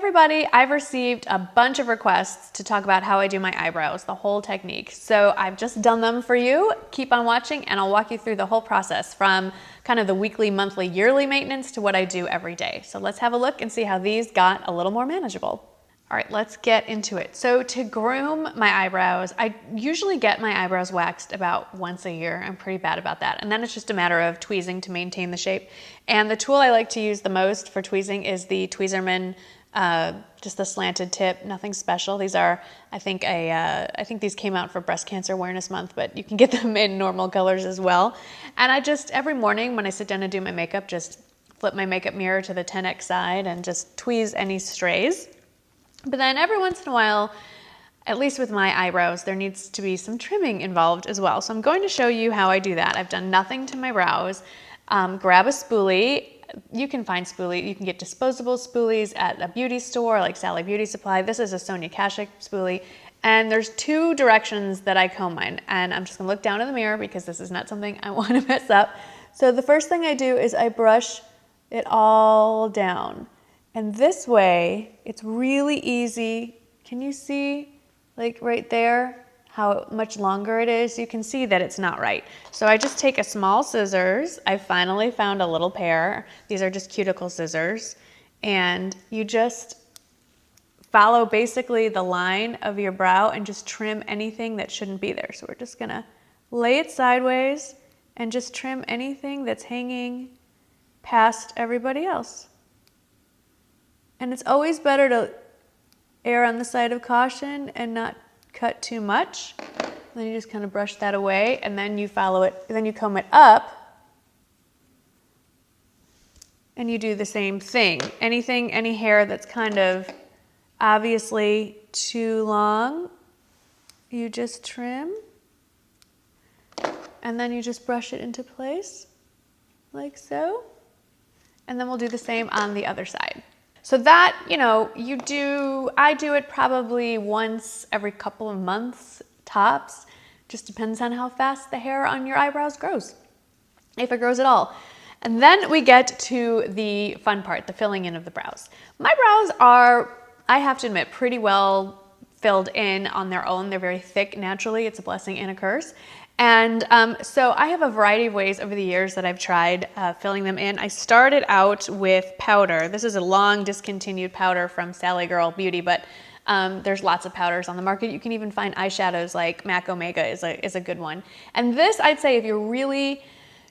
everybody, I've received a bunch of requests to talk about how I do my eyebrows, the whole technique. So I've just done them for you. Keep on watching and I'll walk you through the whole process from kind of the weekly, monthly, yearly maintenance to what I do every day. So let's have a look and see how these got a little more manageable. All right, let's get into it. So to groom my eyebrows, I usually get my eyebrows waxed about once a year. I'm pretty bad about that. And then it's just a matter of tweezing to maintain the shape. And the tool I like to use the most for tweezing is the Tweezerman, just the slanted tip, nothing special. These are, I think these came out for Breast Cancer Awareness Month, but you can get them in normal colors as well. And I just, every morning when I sit down and do my makeup, just flip my makeup mirror to the 10x side and just tweeze any strays. But then every once in a while, at least with my eyebrows, there needs to be some trimming involved as well. So I'm going to show you how I do that. I've done nothing to my brows. Grab a spoolie. You can find spoolie. You can get disposable spoolies at a beauty store like Sally Beauty Supply. This is a Sonia Kashuk spoolie. And there's two directions that I comb mine. And I'm just gonna look down in the mirror because this is not something I want to mess up. So the first thing I do is I brush it all down. And this way, it's really easy. Can you see, like right there, how much longer it is? You can see that it's not right. So I just take a small scissors. I finally found a little pair. These are just Cuticle Scissors. And you just follow basically the line of your brow and just trim anything that shouldn't be there. So we're just gonna lay it sideways and just trim anything that's hanging past everybody else. And it's always better to err on the side of caution and not cut too much. Then you just kind of brush that away and then you follow it, and then you comb it up and you do the same thing. Any hair that's kind of obviously too long, you just trim and then you just brush it into place like so. And then we'll do the same on the other side. So that, I do it probably once every couple of months tops. Just depends on how fast the hair on your eyebrows grows, if it grows at all. And then we get to the fun part, the filling in of the brows. My brows are, I have to admit, pretty well filled in on their own. They're very thick naturally. It's a blessing and a curse. And so I have a variety of ways over the years that I've tried filling them in. I started out with powder. This is a long discontinued powder from Sally Girl Beauty, but there's lots of powders on the market. You can even find eyeshadows like MAC Omega is a good one. And this, I'd say, if you're really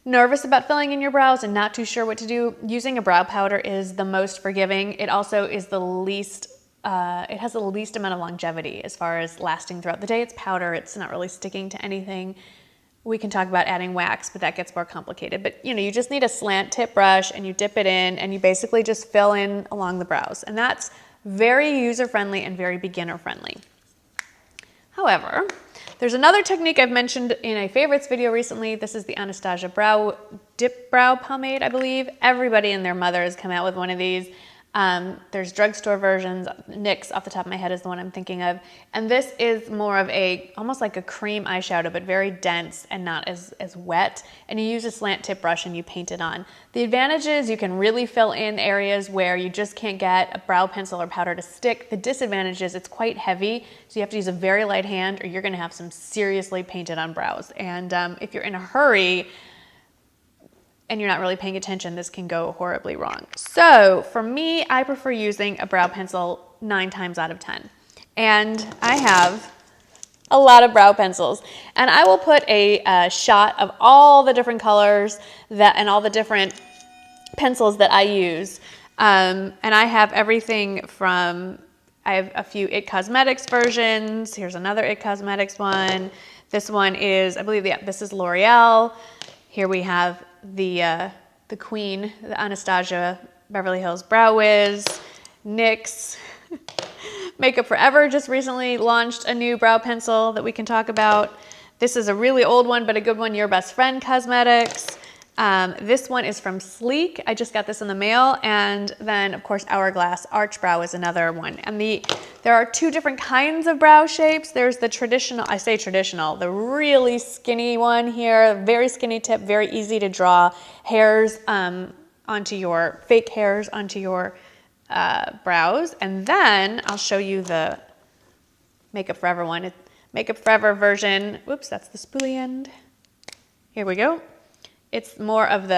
nervous about filling in your brows and not too sure what to do, using a brow powder is the most forgiving. It also is the least it has the least amount of longevity as far as lasting throughout the day. It's powder, it's not really sticking to anything. We can talk about adding wax, but that gets more complicated. But you just need a slant tip brush and you dip it in and you basically just fill in along the brows. And that's very user-friendly and very beginner-friendly. However, there's another technique I've mentioned in a favorites video recently. This is the Anastasia Dip Brow Pomade, I believe. Everybody and their mother has come out with one of these. There's drugstore versions. NYX off the top of my head is the one I'm thinking of. And this is more of almost like a cream eyeshadow, but very dense and not as wet. And you use a slant tip brush and you paint it on. The advantage is you can really fill in areas where you just can't get a brow pencil or powder to stick. The disadvantage is it's quite heavy, so you have to use a very light hand or you're gonna have some seriously painted on brows. And if you're in a hurry, and you're not really paying attention, this can go horribly wrong. So for me, I prefer using a brow pencil 9 times out of 10. And I have a lot of brow pencils. And I will put a shot of all the different colors and all the different pencils that I use. And I have everything from, I have a few IT Cosmetics versions. Here's another IT Cosmetics one. This one is, I believe, this is L'Oreal. Here we have the Queen, the Anastasia Beverly Hills Brow Wiz, NYX. Makeup Forever just recently launched a new brow pencil that we can talk about. This is a really old one, but a good one, Your Best Friend Cosmetics. This one is from Sleek. I just got this in the mail. And then, of course, Hourglass Arch Brow is another one. And there are 2 different kinds of brow shapes. There's the traditional, I say traditional, the really skinny one here, very skinny tip, very easy to draw hairs onto your, fake hairs onto your brows. And then I'll show you the Makeup Forever one. Makeup Forever version. Whoops, that's the spoolie end. Here we go. It's more of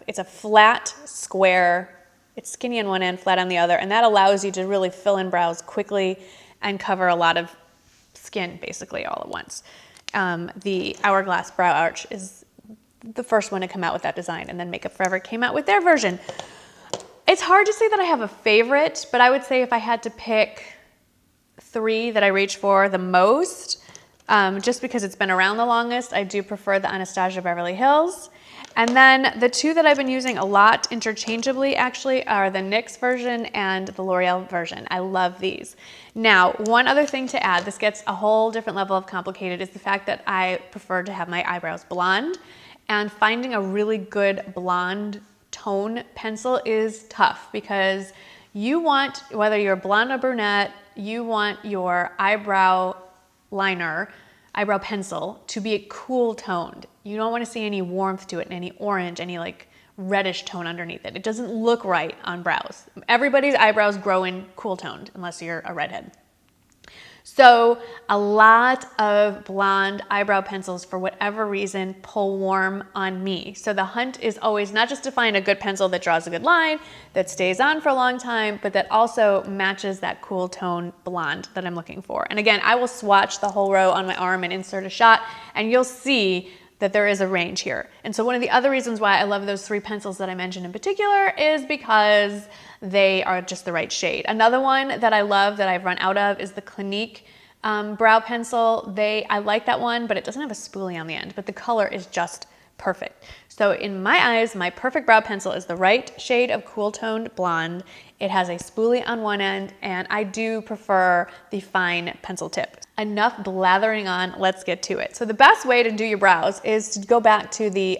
it's a flat square. It's skinny on one end, flat on the other, and that allows you to really fill in brows quickly and cover a lot of skin basically all at once. The Hourglass Brow Arch is the first one to come out with that design, and then Makeup Forever came out with their version. It's hard to say that I have a favorite, but I would say if I had to pick 3 that I reach for the most, just because it's been around the longest, I do prefer the Anastasia Beverly Hills. And then the 2 that I've been using a lot interchangeably actually are the NYX version and the L'Oreal version. I love these. Now, one other thing to add, this gets a whole different level of complicated, is the fact that I prefer to have my eyebrows blonde, and finding a really good blonde tone pencil is tough because you want, whether you're blonde or brunette, you want your eyebrow liner, eyebrow pencil to be cool toned. You don't want to see any warmth to it and any orange, any like reddish tone underneath it. It doesn't look right on brows. Everybody's eyebrows grow in cool toned unless you're a redhead. So a lot of blonde eyebrow pencils, for whatever reason, pull warm on me. So the hunt is always not just to find a good pencil that draws a good line, that stays on for a long time, but that also matches that cool tone blonde that I'm looking for. And again, I will swatch the whole row on my arm and insert a shot, and you'll see that there is a range here. And so one of the other reasons why I love those 3 pencils that I mentioned in particular is because they are just the right shade. Another one that I love that I've run out of is the Clinique brow pencil. I like that one, but it doesn't have a spoolie on the end, but the color is just perfect. So in my eyes, my perfect brow pencil is the right shade of cool toned blonde. It has a spoolie on one end, and I do prefer the fine pencil tip. Enough blathering on, let's get to it. So the best way to do your brows is to go back to the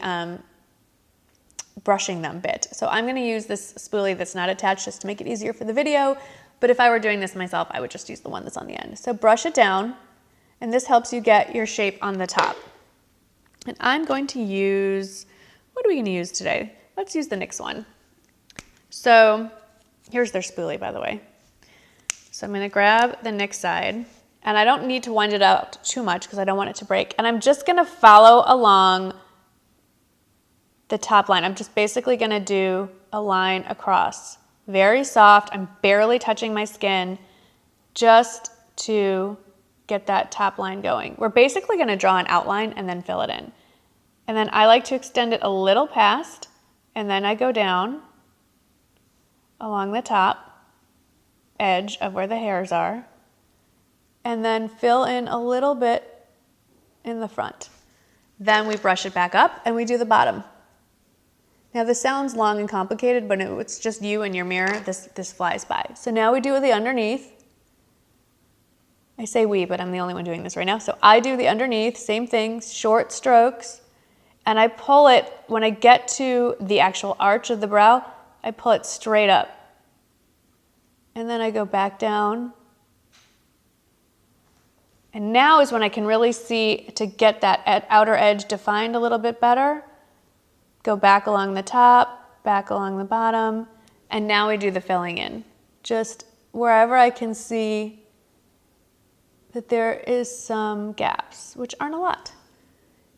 brushing them bit. So I'm gonna use this spoolie that's not attached just to make it easier for the video, but if I were doing this myself, I would just use the one that's on the end. So brush it down, and this helps you get your shape on the top. And I'm going to use, what are we gonna use today? Let's use the NYX one. So here's their spoolie, by the way. So I'm gonna grab the NYX side, and I don't need to wind it out too much because I don't want it to break. And I'm just gonna follow along the top line. I'm just basically gonna do a line across. Very soft, I'm barely touching my skin just to get that top line going. We're basically gonna draw an outline and then fill it in. And then I like to extend it a little past, and then I go down along the top edge of where the hairs are, and then fill in a little bit in the front. Then we brush it back up and we do the bottom. Now this sounds long and complicated, but it's just you and your mirror. This flies by. So now we do the underneath. I say we, but I'm the only one doing this right now. So I do the underneath, same thing, short strokes, and I pull it, when I get to the actual arch of the brow, I pull it straight up. And then I go back down. And now is when I can really see, to get that outer edge defined a little bit better. Go back along the top, back along the bottom, and now we do the filling in. Just wherever I can see that there is some gaps, which aren't a lot.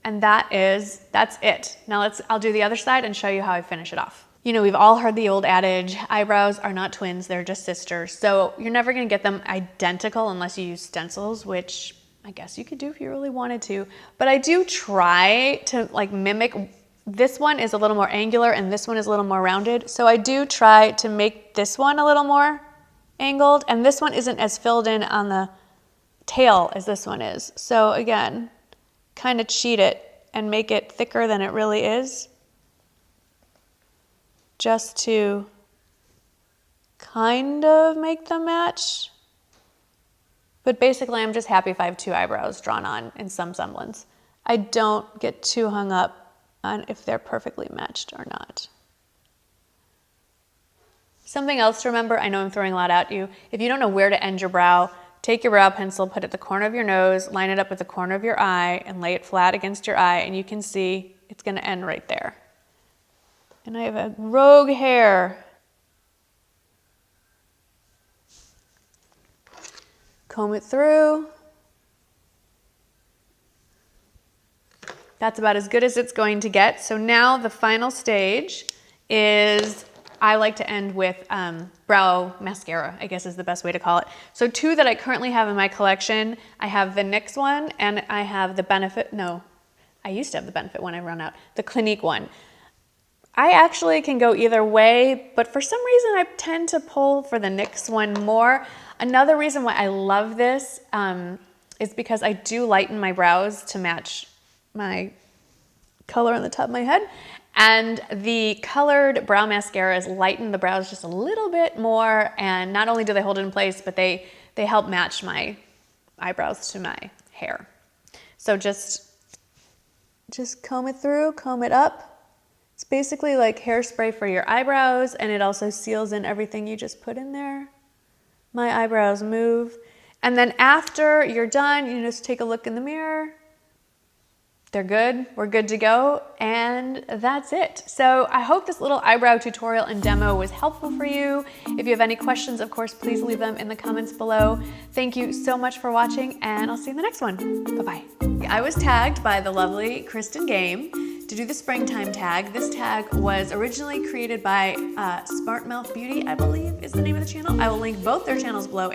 And that's it. Now I'll do the other side and show you how I finish it off. You know, we've all heard the old adage, eyebrows are not twins, they're just sisters. So you're never gonna get them identical unless you use stencils, which I guess you could do if you really wanted to. But I do try to like mimic. This one is a little more angular and this one is a little more rounded. So I do try to make this one a little more angled, and this one isn't as filled in on the tail as this one is. So again, kind of cheat it and make it thicker than it really is, just to kind of make them match. But basically I'm just happy if I have 2 eyebrows drawn on in some semblance. I don't get too hung up on if they're perfectly matched or not. Something else to remember, I know I'm throwing a lot at you. If you don't know where to end your brow, take your brow pencil, put it at the corner of your nose, line it up with the corner of your eye, and lay it flat against your eye, and you can see it's gonna end right there. And I have a rogue hair. comb it through. That's about as good as it's going to get. So now the final stage is, I like to end with brow mascara, I guess is the best way to call it. So two that I currently have in my collection, I have the NYX one and I have the Benefit, no, I used to have the Benefit one, I run out, the Clinique one. I actually can go either way, but for some reason I tend to pull for the NYX one more. Another reason why I love this is because I do lighten my brows to match my color on the top of my head. And the colored brow mascaras lighten the brows just a little bit more. And not only do they hold it in place, but they help match my eyebrows to my hair. So just comb it through, comb it up. It's basically like hairspray for your eyebrows, and it also seals in everything you just put in there. My eyebrows move. And then after you're done, you just take a look in the mirror. They're good, we're good to go, and that's it. So I hope this little eyebrow tutorial and demo was helpful for you. If you have any questions, of course, please leave them in the comments below. Thank you so much for watching, and I'll see you in the next one. Bye-bye. I was tagged by the lovely Kristen Game to do the springtime tag. This tag was originally created by Smart Mouth Beauty, I believe is the name of the channel. I will link both their channels below